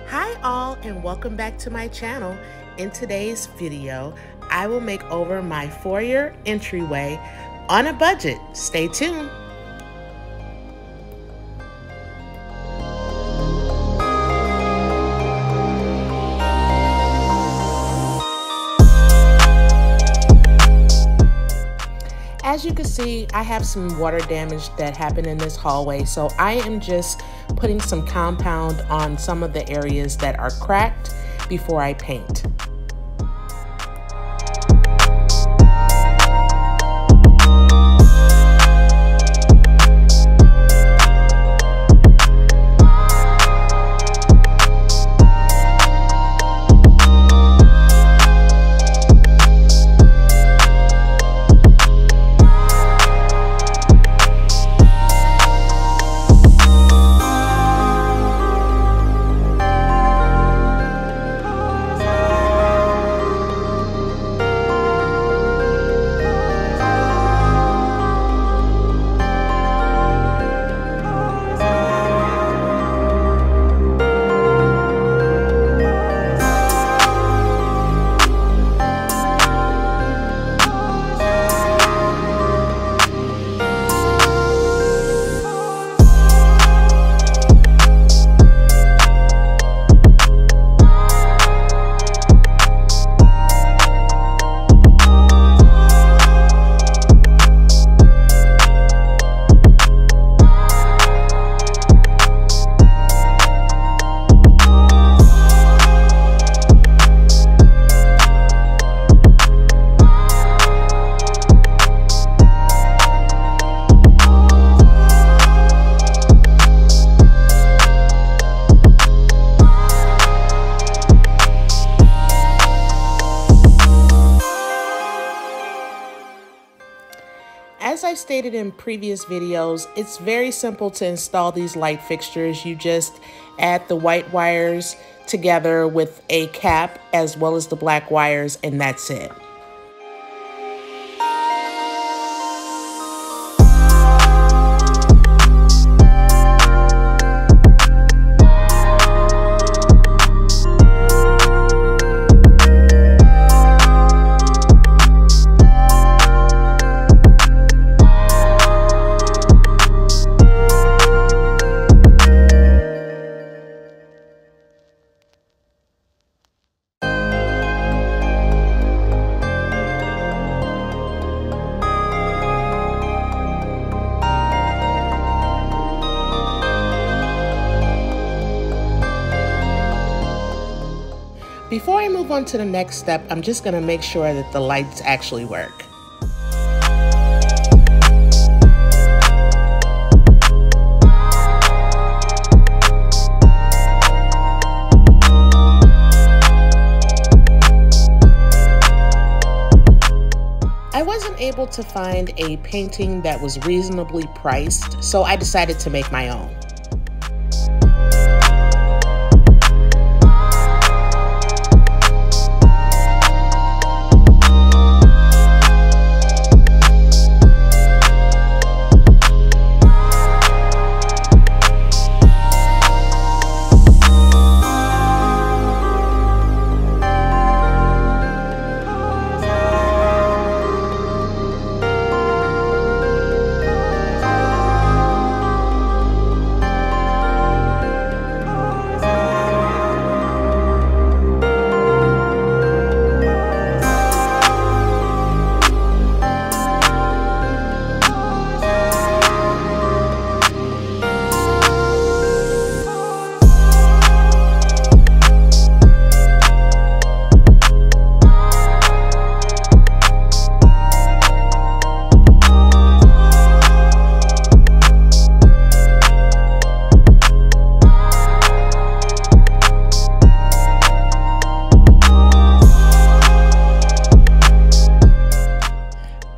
Hi all, and welcome back to my channel. In today's video, I will make over my foyer entryway on a budget. Stay tuned. As you can see, I have some water damage that happened in this hallway, so I am just putting some compound on some of the areas that are cracked before I paint. As I've stated in previous videos, it's very simple to install these light fixtures. You just add the white wires together with a cap as well as the black wires, and that's it. Before I move on to the next step, I'm just going to make sure that the lights actually work. I wasn't able to find a painting that was reasonably priced, so I decided to make my own.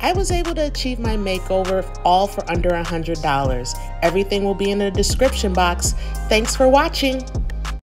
I was able to achieve my makeover all for under $100. Everything will be in the description box. Thanks for watching.